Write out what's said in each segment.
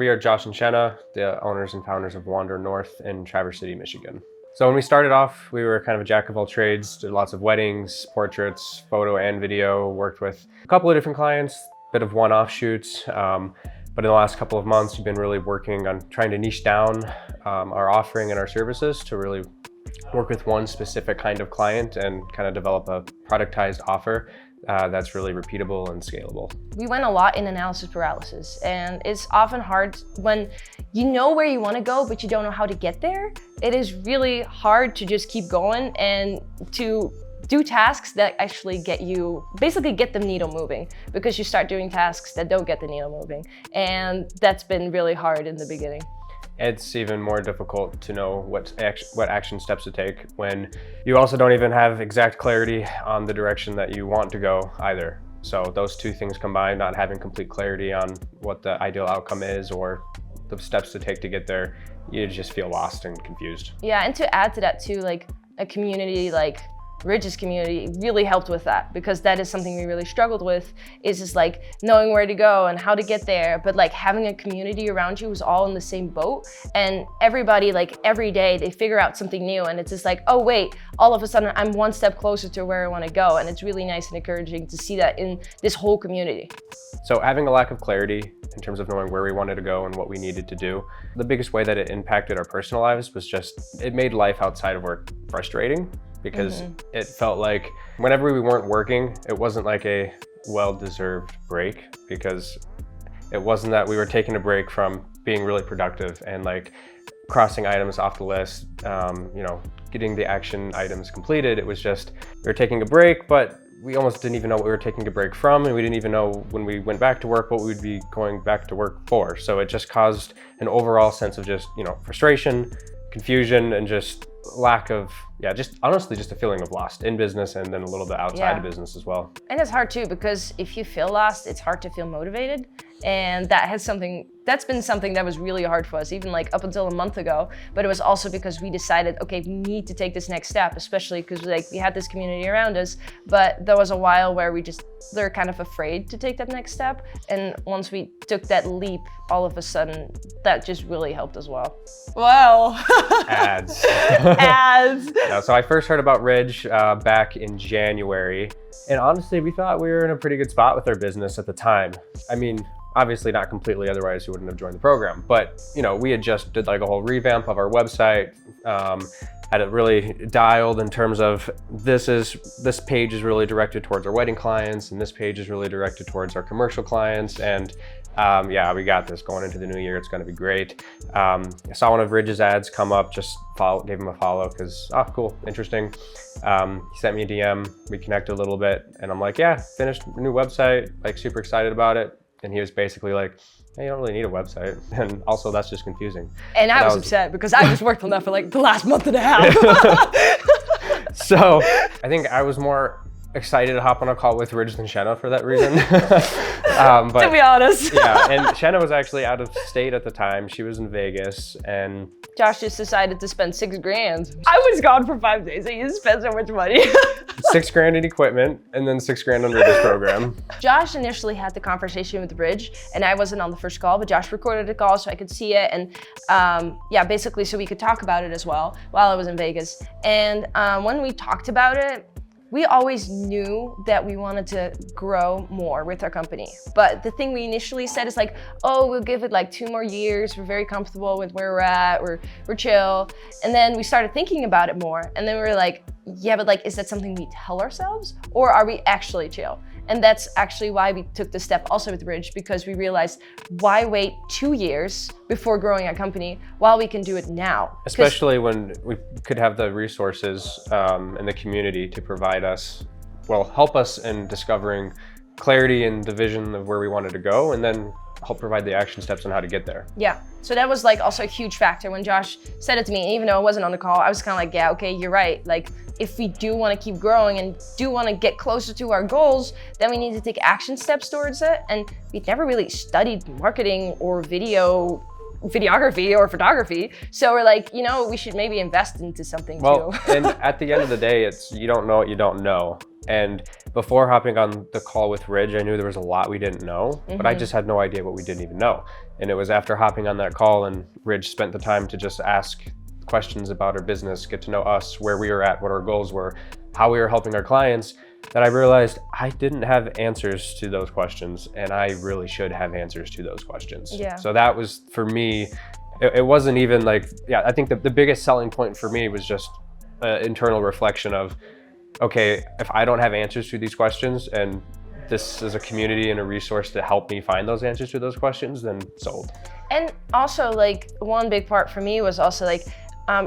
We are Josh and Siena, the owners and founders of Wander North in Traverse City, Michigan. So when we started off, we were kind of a jack of all trades, did lots of weddings, portraits, photo and video, worked with a couple of different clients, bit of one-off shoots. But in the last couple of months, we've been really working on trying to niche down our offering and our services to really work with one specific kind of client and kind of develop a productized offer that's really repeatable and scalable. We went a lot in analysis paralysis, and it's often hard when you know where you want to go, but you don't know how to get there. It is really hard to just keep going and to do tasks that actually get the needle moving, because you start doing tasks that don't get the needle moving. And that's been really hard in the beginning. It's even more difficult to know what action steps to take when you also don't even have exact clarity on the direction that you want to go either. So those two things combined, not having complete clarity on what the ideal outcome is or the steps to take to get there, you just feel lost and confused. Yeah, and to add to that too, like a community like Ridge's community really helped with that, because that is something we really struggled with, is just like knowing where to go and how to get there, but like having a community around you who's all in the same boat, and everybody, like every day they figure out something new, and it's just like, oh wait, all of a sudden I'm one step closer to where I want to go. And it's really nice and encouraging to see that in this whole community. So having a lack of clarity in terms of knowing where we wanted to go and what we needed to do, the biggest way that it impacted our personal lives was just, it made life outside of work frustrating. Because it felt like whenever we weren't working, it wasn't like a well-deserved break, because it wasn't that we were taking a break from being really productive and like crossing items off the list, getting the action items completed. It was just, we were taking a break, but we almost didn't even know what we were taking a break from, and we didn't even know when we went back to work what we would be going back to work for. So it just caused an overall sense of just, frustration, confusion, and just lack of, just honestly just a feeling of lost in business, and then a little bit outside of business as well. And it's hard too, because if you feel lost, it's hard to feel motivated. And that's been something that was really hard for us, even like up until a month ago. But it was also because we decided, okay, we need to take this next step, especially because like we had this community around us, but there was a while where they're kind of afraid to take that next step. And once we took that leap, all of a sudden, that just really helped as well. Wow. Ads. Ads. So I first heard about Ridge back in January. And honestly, we thought we were in a pretty good spot with our business at the time. I mean, obviously not completely, otherwise we wouldn't have joined the program. But, we had just did like a whole revamp of our website, had it really dialed in terms of this page is really directed towards our wedding clients, and this page is really directed towards our commercial clients. And we got this going into the new year. It's going to be great. I saw one of Ridge's ads come up, just gave him a follow because, cool, interesting. He sent me a DM, we connected a little bit, and I'm like, yeah, finished a new website, like super excited about it. And he was basically like, hey, you don't really need a website. And also that's just confusing. And I was upset because I just worked on that for like the last month and a half. So I think I was more excited to hop on a call with Ridge than Siena for that reason. But, to be honest. Yeah, and Siena was actually out of state at the time. She was in Vegas, and Josh just decided to spend $6,000. I was gone for 5 days, and he spent so much money. $6,000 in equipment, and then $6,000 on Ridge's program. Josh initially had the conversation with Ridge, and I wasn't on the first call, but Josh recorded the call so I could see it, and basically so we could talk about it as well while I was in Vegas. And when we talked about it, we always knew that we wanted to grow more with our company. But the thing we initially said is like, oh, we'll give it like 2 more years. We're very comfortable with where we're at. We're chill. And then we started thinking about it more. And then we were like, yeah, but like, is that something we tell ourselves, or are we actually chill? And that's actually why we took the step also with Ridge, because we realized, why wait 2 years before growing a company while we can do it now? Especially when we could have the resources and the community to provide us, help us in discovering clarity and the vision of where we wanted to go, and then help provide the action steps on how to get there. Yeah, so that was like also a huge factor when Josh said it to me. And even though I wasn't on the call, I was kind of like, yeah, okay, you're right. Like, if we do want to keep growing and do want to get closer to our goals, then we need to take action steps towards it. And we'd never really studied marketing or video videography or photography. So we're like, you know, we should maybe invest into something too. And at the end of the day, it's you don't know what you don't know. And before hopping on the call with Ridge, I knew there was a lot we didn't know, but I just had no idea what we didn't even know. And it was after hopping on that call and Ridge spent the time to just ask questions about our business, get to know us, where we were at, what our goals were, how we were helping our clients, that I realized I didn't have answers to those questions, and I really should have answers to those questions. Yeah. So that was, for me, it wasn't even like, I think the biggest selling point for me was just internal reflection of, okay, if I don't have answers to these questions and this is a community and a resource to help me find those answers to those questions, then sold. And also, like, one big part for me was also like,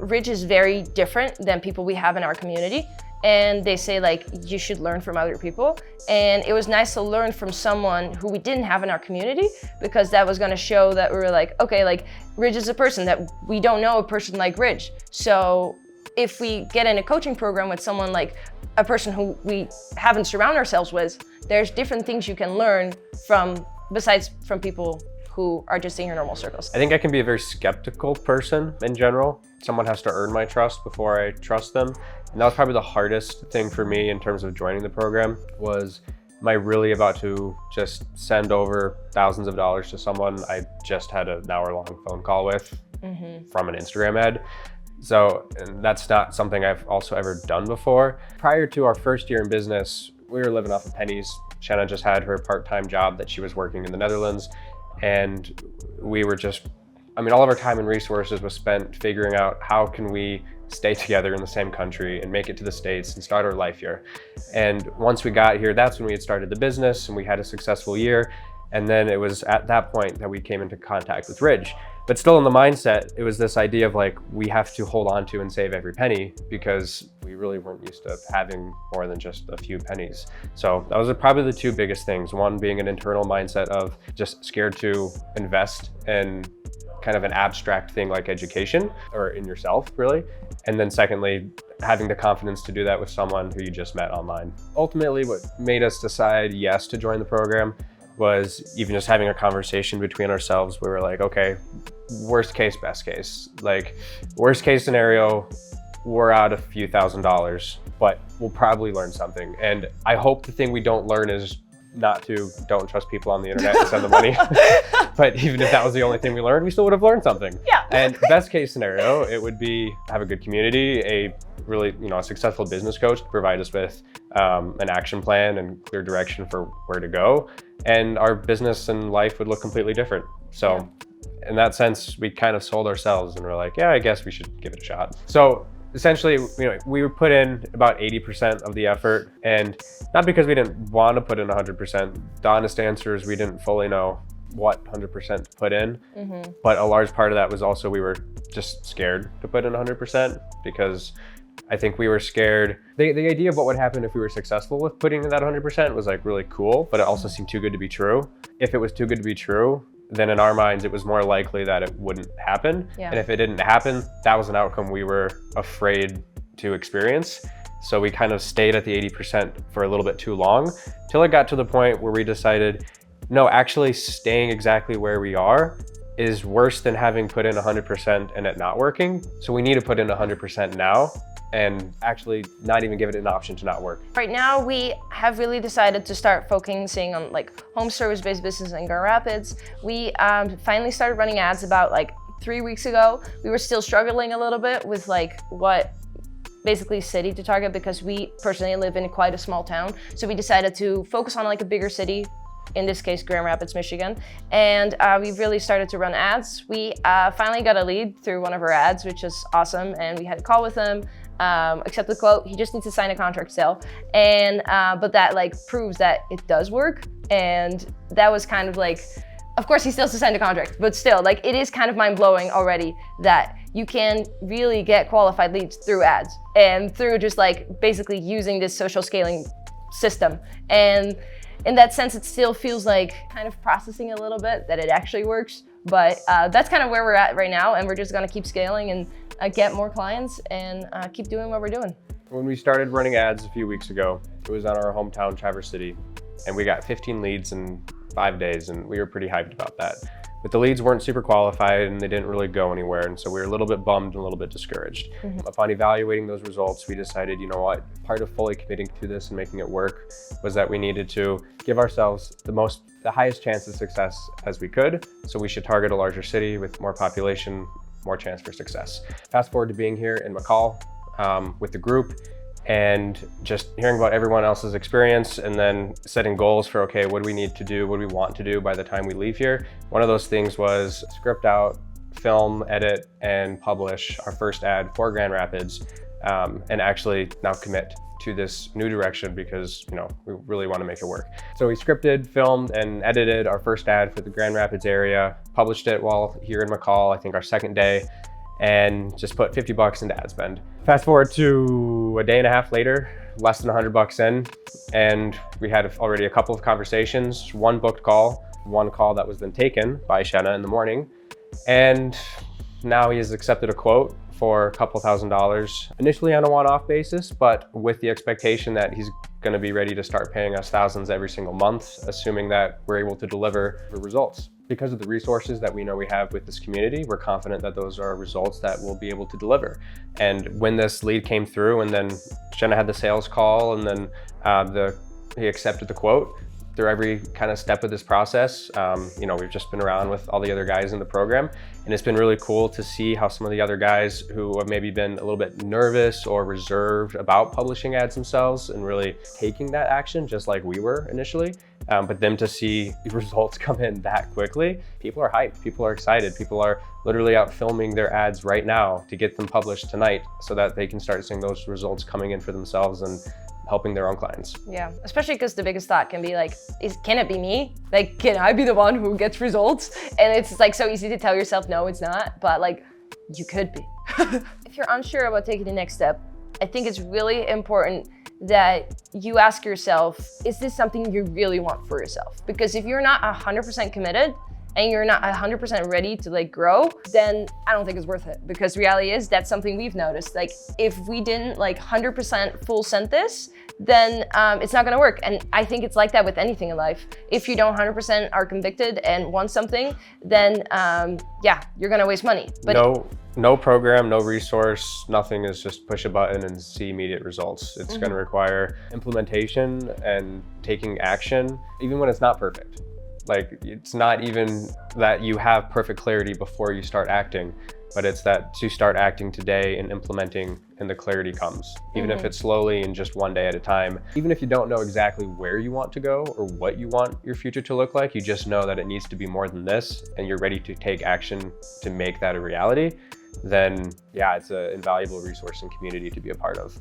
Ridge is very different than people we have in our community. And they say like, you should learn from other people. And it was nice to learn from someone who we didn't have in our community, because that was gonna show that we were like, okay, like Ridge is a person that we don't know a person like Ridge. So if we get in a coaching program with someone like a person who we haven't surrounded ourselves with, there's different things you can learn from, besides from people who are just in your normal circles. I think I can be a very skeptical person in general. Someone has to earn my trust before I trust them. And that was probably the hardest thing for me in terms of joining the program was, am I really about to just send over thousands of dollars to someone I just had an hour-long phone call with from an Instagram ad? So, and that's not something I've also ever done before. Prior to our first year in business, we were living off of pennies. Siena just had her part-time job that she was working in the Netherlands. And we were just, I mean, all of our time and resources was spent figuring out how can we stay together in the same country and make it to the States and start our life here. And once we got here, that's when we had started the business and we had a successful year. And then it was at that point that we came into contact with Ridge. But still in the mindset, it was this idea of like, we have to hold on to and save every penny, because we really weren't used to having more than just a few pennies. So that was probably the two biggest things. One being an internal mindset of just scared to invest in kind of an abstract thing like education, or in yourself really. And then secondly, having the confidence to do that with someone who you just met online. Ultimately, what made us decide yes to join the program was even just having a conversation between ourselves. We were like, okay, worst case, best case. Like, worst case scenario, we're out a few $1,000s, but we'll probably learn something. And I hope the thing we don't learn is don't trust people on the internet and send them money. But even if that was the only thing we learned, we still would have learned something. Yeah. And best case scenario, it would be have a good community, a really, a successful business coach to provide us with an action plan and clear direction for where to go. And our business and life would look completely different. So in that sense, we kind of sold ourselves and we're like, yeah, I guess we should give it a shot. So essentially, we would put in about 80% of the effort, and not because we didn't want to put in 100%. The honest answer is we didn't fully know what 100% to put in, but a large part of that was also we were just scared to put in 100%, because I think we were scared. The idea of what would happen if we were successful with putting in that 100% was like really cool, but it also seemed too good to be true. If it was too good to be true, then in our minds, it was more likely that it wouldn't happen. Yeah. And if it didn't happen, that was an outcome we were afraid to experience. So we kind of stayed at the 80% for a little bit too long, till it got to the point where we decided, no, actually staying exactly where we are is worse than having put in 100% and it not working. So we need to put in 100% now, and actually not even give it an option to not work. Right now, we have really decided to start focusing on like home service-based business in Grand Rapids. We finally started running ads about like 3 weeks ago. We were still struggling a little bit with like what basically city to target, because we personally live in quite a small town. So we decided to focus on like a bigger city, in this case, Grand Rapids, Michigan. And we've really started to run ads. We finally got a lead through one of our ads, which is awesome. And we had a call with him, accept the quote. He just needs to sign a contract still. And, but that like proves that it does work. And that was kind of like, of course he still has to sign the contract, but still, like, it is kind of mind blowing already that you can really get qualified leads through ads and through just like basically using this social scaling system. And in that sense, it still feels like kind of processing a little bit that it actually works. But that's kind of where we're at right now. And we're just gonna keep scaling and get more clients and keep doing what we're doing. When we started running ads a few weeks ago, it was on our hometown, Traverse City, and we got 15 leads in 5 days, and we were pretty hyped about that. but the leads weren't super qualified and they didn't really go anywhere. And so we were a little bit bummed and a little bit discouraged. Upon evaluating those results, we decided, you know what, part of fully committing to this and making it work was that we needed to give ourselves the highest chance of success as we could. So we should target a larger city with more population, more chance for success. Fast forward to being here in McCall with the group and just hearing about everyone else's experience and then setting goals for, okay, what do we need to do? What do we want to do by the time we leave here? One of those things was script out, film, edit, and publish our first ad for Grand Rapids, and actually now commit to this new direction because, you know, we really want to make it work. So we scripted, filmed, and edited our first ad for the Grand Rapids area, published it while here in McCall, I think our second day, and just put $50 into ad spend. Fast forward to a day and a half later, less than $100 in, and we had already a couple of conversations, one booked call, one call that was then taken by Siena in the morning, and now he has accepted a quote for a couple $1,000s, initially on a one-off basis, but with the expectation that he's going to be ready to start paying us thousands every single month, assuming that we're able to deliver the results. Because of the resources that we know we have with this community, we're confident that those are results that we'll be able to deliver. And when this lead came through and then Siena had the sales call and then he accepted the quote, through every kind of step of this process, you know, we've just been around with all the other guys in the program, and it's been really cool to see how some of the other guys who have maybe been a little bit nervous or reserved about publishing ads themselves and really taking that action just like we were initially, but them to see the results come in that quickly. People are hyped, people are excited, people are literally out filming their ads right now to get them published tonight so that they can start seeing those results coming in for themselves and helping their own clients. Yeah, especially because the biggest thought can be like, can it be me? Like, can I be the one who gets results? And it's like so easy to tell yourself, no, it's not, but like, you could be. If you're unsure about taking the next step, I think it's really important that you ask yourself, is this something you really want for yourself? Because if you're not 100% committed, and you're not 100% ready to like grow, then I don't think it's worth it. Because reality is that's something we've noticed. Like if we didn't like 100% full send this, then it's not gonna work. And I think it's like that with anything in life. If you don't 100% are convicted and want something, then yeah, you're gonna waste money. But no program, no resource, nothing is just push a button and see immediate results. It's gonna require implementation and taking action, even when it's not perfect. Like, it's not even that you have perfect clarity before you start acting, but it's that to start acting today and implementing and the clarity comes, even if it's slowly and just one day at a time. Even if you don't know exactly where you want to go or what you want your future to look like, you just know that it needs to be more than this and you're ready to take action to make that a reality, then yeah, it's an invaluable resource and community to be a part of.